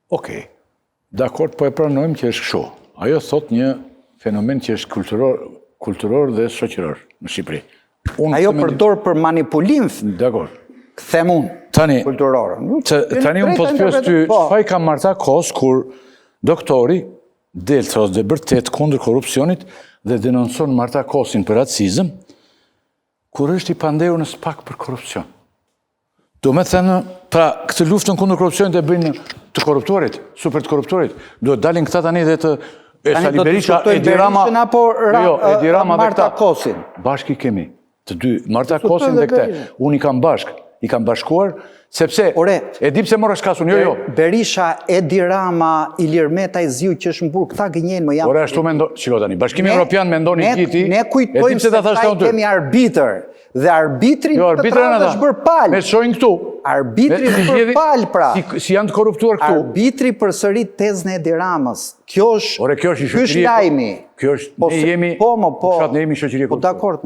Okej, dakord, po e pranojmë që është kështu. Ajo thot një fenomen që është kulturor dhe shoqëror në Shqipëri. Ajo përdor për manipulim, them unë, kulturor. Tani unë po të pyes ty, çfarë ka Marta Kos kur doktori del thos dhe vërtet kundër korrupsionit dhe denoncon Marta Kosin për racizëm, kur është i pandehur në SPAK për korrupsion. Do me thënë, pra, këtë luftën kundër korrupsionit e bëjnë të korruptorit, super të korruptorit, duhet dalin këta tani dhe të Sali Berisha, Edi Rama, Marta Kosin. Bashkë i kemi, të dy, Marta Kosin dhe këte, unë i kam bashkuar, sepse, e di pse morë shkasun, jo. Berisha, Edi Rama, Ilir Meta i Ziu që është mburë, këta gënjenë më jam. Ore, ashtu mendo, shiko tani, Bashkimi Evropian mendoni gjithi, ne kujtojmë se ta i kemi arbitër, dhe arbitri të trave është bërë palë. Me shojnë këtu. Arbitri është bërë palë, pra. Si janë të korruptuar këtu. Arbitri përsërit tezën e Edi Ramës. Kjo është lajmi. Kjo është, ne jemi, ne jemi shoqëri. Po dakord.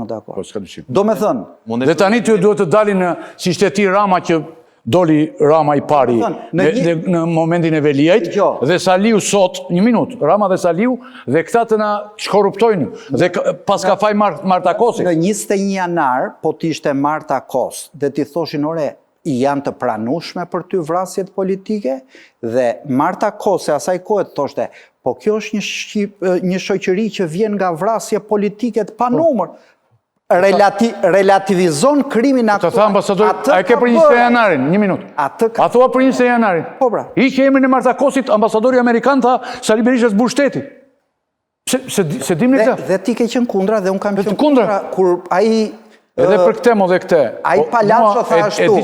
Do me thënë. Dhe tani ty duhet të dalin, si shteti Rama që doli Rama i pari në momentin e Veliajt, dhe Saliu sot, një minut, Rama dhe Saliu, dhe këta të na shkorruptojnë, dhe pas ka faj Marta Kosi. Në 21 janar, po t'ishte Marta Kos, dhe t'i thoshin, ore, janë të pranueshme për ty vrasjet politike, dhe Marta Kos, e asaj kohët, thoshte, po kjo është një shoqëri që vjen nga vrasje politike të panumër. Relativizon krimin atë. Të tha ambasadori, a e ke për 20 janarin, një minut. A thua për 20 janarin. Po pra. I që emrin e Marta Kosit, ambasadori Amerikan tha, Sali Berisha zbur shteti. Se dim në këtë? Dhe ti ke qenë kundra dhe unë kam qenë kundra. Kur aji... Edhe për këtë mo dhe këtë. Aji Palazzo tha ashtu.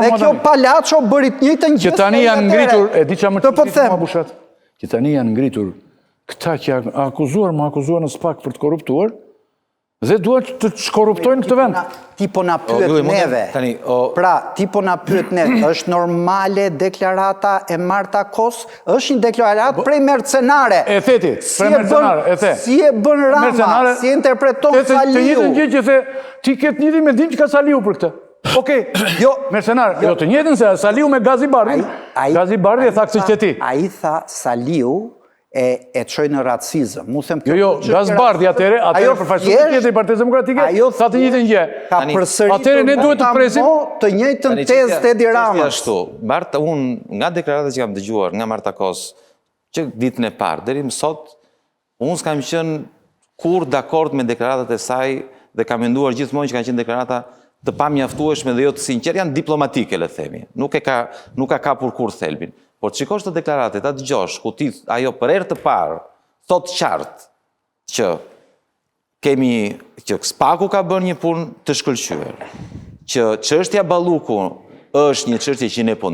Dhe kjo Palazzo bërit njëjtën gjë. Që tani janë ngritur, e di që më bushat. Që tani janë ngritur këta që akuzuar në SPAK për të korruptuar, dhe duhet të shkorruptojnë këtë vend. Ti po na pyet neve. Pra, ti po na pyet neve. Është normale deklarata e Marta Kos? Është një deklaratë prej mercenare. E theti, prej mercenare, e the. Si e bën Rama, si e interpreton Saliu. Të njëjtën gjë që the, ti ketë njëti me dim që ka Saliu për këtë. Okej, mercenare, jo të njëjtën se Saliu me Gazi Bardhi. Gazi Bardhi e tha këtë qyteti. Ai tha Saliu e qoj në racizëm. Jo, Gazbardi atere përfaqësues tjetër i Partisë Demokratike, sa të njëjtën gjë. Ka përsëritur ne duhet të presim të njëjtën tezë të Edi Ramës. Unë nga deklaratat që kam dëgjuar nga Marta Kos, që ditën e parë, deri më sot, unë s'kam qenë kur dakord me deklaratat e saj dhe kam menduar gjithmonë që kanë qenë deklarata të pamjaftueshme dhe jo të sinqertë, janë diplomatike, le themi. Nuk ka kapur kur thelbin. Por të shikosh të deklaratet, ta dëgjosh, ku ti ajo për herë të parë, thot qartë që kemi, që SPAK-u ka bërë një punë të shkëlqyer, që çështja Balluku është një çështje që ne po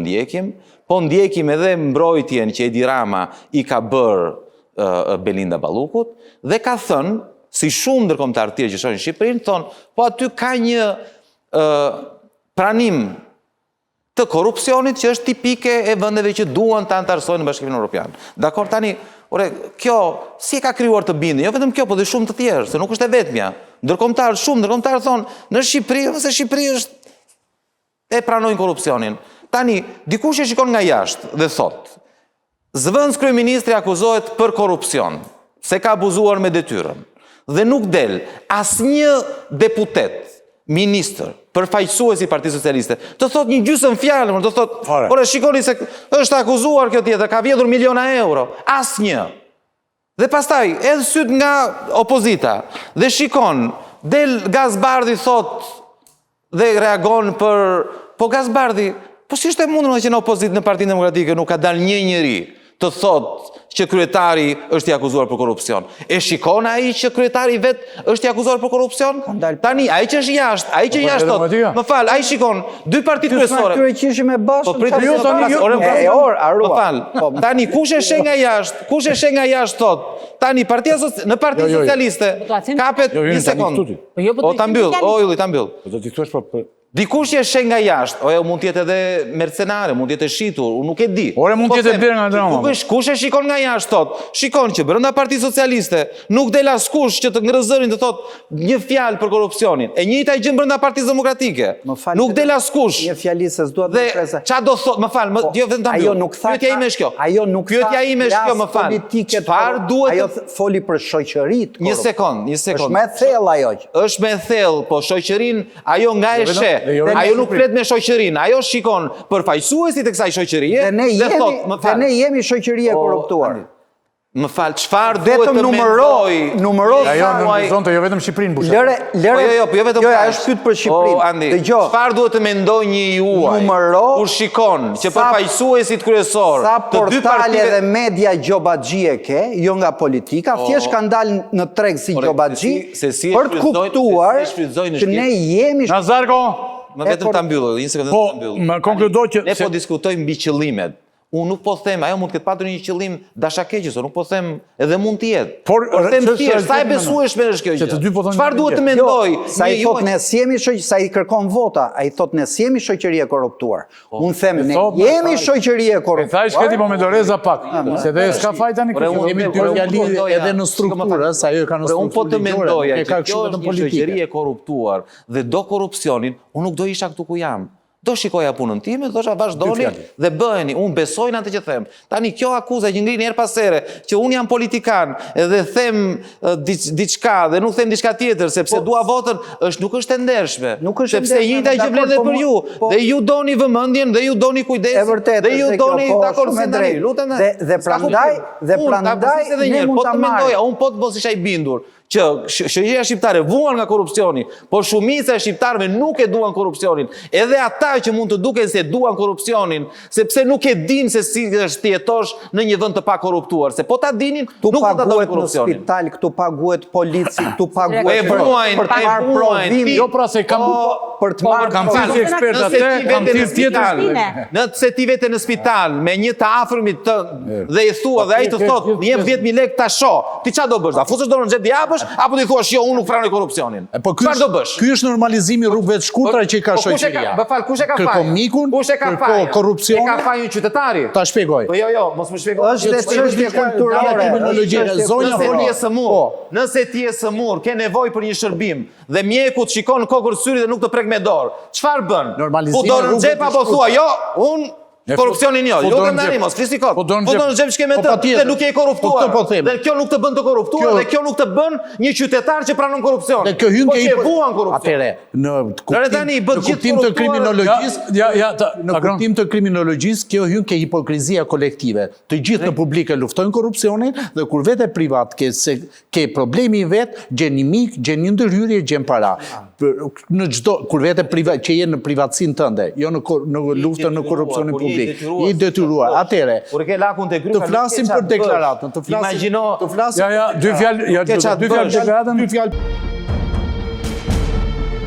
ndjekim edhe mbrojtjen që Edi Rama i ka bërë Belinda Ballukut, dhe ka thënë, si shumë ndërkombëtar tjerë që shohin Shqipërinë, thonë, po aty ka një pranim të korrupsionit që është tipike e vendeve që duan të antarësojnë në Bashkimin Evropian. Dakor, tani, kjo si e ka krijuar të bindjen, jo vetëm kjo, po dhe shumë të tjerë, se nuk është e vetmja. Ndërkombëtar thonë, në Shqipëri, ose Shqipëri është e pranojnë korrupsionin. Tani, dikush e shikon nga jashtë dhe thotë, zëvendës kryeministri akuzohet për korrupsion, se ka abuzuar me detyrën, dhe nuk del asnjë deputet, ministër, përfaqësues i Partisë Socialiste, të thot një gjysmë fjalë, të thot, ore, shikoni se është akuzuar kjo tjetër, ka vjedhur miliona euro, asnjë. Dhe pastaj, edhe syt nga opozita, dhe shikon, del Gazbardi thot, dhe reagon për, po Gazbardi, po si është e mundur që në opozitë në Partinë Demokratike nuk ka dalë një njeri të thot që kryetari është i akuzuar për korrupsion. E shikon ai që kryetari vetë është i akuzuar për korrupsion? Tani, ai që është jashtë, ai që jashtë thot, më fal, ai shikon dy partitë kryesore. Ty s'na me bashkë. Tani kush e sheh nga jashtë? Kush e sheh nga jashtë thot? Tani në Partinë Socialiste kapet një sekond. O ta mbyll, o Ylli, ta mbyll. Do ti thuash Dikush që shen nga jashtë, ojo mund tjetë edhe mercenare, mund tjetë shitur, unë nuk e di. Ore mund tjetë bërë nga drama. Kush e shikon nga jashtë, thot, shikon që brenda Partisë Socialiste nuk del askush që të ngrëzërin të thot një fjalë për korrupsionin. E njëjta gjë brenda Partisë Demokratike. Nuk del askush. Një fjali se s'duhet të presa. Ç'a do thot, më fal, jo vetëm ta mbyll. Ajo nuk tha. Pyetja ime është kjo. Ajo nuk tha. Pyetja ime është kjo, më fal. Çfarë duhet? Ajo foli për shoqëritë. Një sekond. Është më thellë ajo. Është më thellë, po shoqërinë ajo nga e sheh. Ajo nuk me shoqërinë, ajo shikon përfaqësuesit e kësaj shoqërie dhe ne jemi shoqëri e korruptuar. Më fal, çfarë duhet të numëro ajo nënvizonte jo vetëm Shqipërinë busha. Jo vetëm ajo është pyet për Shqipërinë. Dëgjoj. Çfarë duhet të mendojë një juaj? Kur shikon që përfaqësuesit kryesor të dy partive dhe media gjobaxhie ke, jo nga politika, thjesht kanë dalë në treg si gjobaxhi për të kuptuar që ne jemi Nazarko. Më vetëm ta mbyllë, një sekondë ta mbyllë. Po, më konkludoj që ne po diskutojmë mbi qëllimet. Unë nuk po them, ajo mund të ketë patur një qëllim dashakeqës, nuk po them edhe mund të jetë. Por them thjesht, sa e besueshme është kjo gjë. Çfarë duhet të mendoj? Sa i thot ne jemi shoqëri, sa i kërkon vota, ai thot ne jemi shoqëri e korruptuar. Unë them ne jemi shoqëri e korruptuar. Thash këti po me Doreza pak, se dhe s'ka fajta një kështu. Jemi dy fjali edhe në strukturë, sa ajo ka në strukturë. Unë po të mendoja që kjo është një shoqëri e korruptuar dhe do korrupsionin, unë nuk do isha këtu ku jam. Do shikoja punën time, do shë vazhdoni dhe bëheni, unë besoj në atë që them. Tani kjo akuza që ngrinë her pas here, që unë jam politikan dhe them diçka dhe nuk them diçka tjetër, sepse dua votën, nuk është e ndershme. Sepse njëjta gjë vlen edhe për ju, dhe ju doni vëmendjen, dhe ju doni kujdesin, dhe ju doni dakord me drejt. Lutem dhe prandaj ne mund ta marrim. Unë po të mos isha I bindur që shoqëria shqiptare vuan nga korrupsioni, por shumica e shqiptarëve nuk e duan korrupsionin. Edhe ata që mund të duken se duan korrupsionin, sepse nuk e dinë se si është të jetosh në një vend të pa korruptuar, se po ta dinin, nuk do ta duan korrupsionin. Në spital, këtu paguhet polici, këtu paguhet për të marrë provim. Jo pra se kam për të marrë kam thënë ekspert atë, kam thënë tjetër. Nëse ti vete në spital me një të afërmit të dhe I thua dhe ai të thotë, "Jep 10.000 lekë ta shoh." Ti ç'a do bësh? A futesh dorën në xhep japësh apo ti thua, "Jo, unë nuk pranoj korrupsionin." Çfarë do bësh? Ky është normalizimi rrugëve të shkurtra që I ka shoqëria. Kush e ka fajin? Kërkomikun, korrupsionin. E ka fajin qytetari. Ta shpjegoj. Po jo, mos më shpjegoj. Është çështje kulturore. Nëse ti je sëmur, ke nevojë për një shërbim dhe mjeku të shikon kokër syri dhe nuk të prek me dorë. Çfarë bën? Po dorën në xhep apo thua, "Jo, unë korrupsionin jo, jo të ndani mos, flisni kot. Po dorën në xhep shke me të dhe nuk je korruptuar. Dhe kjo nuk të bën të korruptuar dhe kjo nuk të bën një qytetar që pranon korrupsion. Dhe kjo hyn ke I vuan korrupsion. Atëre, në kuptim të kriminologjisë, në kuptim të kriminologjisë, kjo hyn ke hipokrizia kolektive. Të gjithë në publik e luftojnë korrupsionin dhe kur vete privat ke problemi I vet, gjen një mik, gjen një ndërhyrje, gjen para. Në çdo kur vete privat që je në privatësinë tënde, jo në luftën në korrupsionin publik. I detyruar. Atëre, të flasim për deklaratën, të flasim. Imagjino, dy fjalë deklaratën.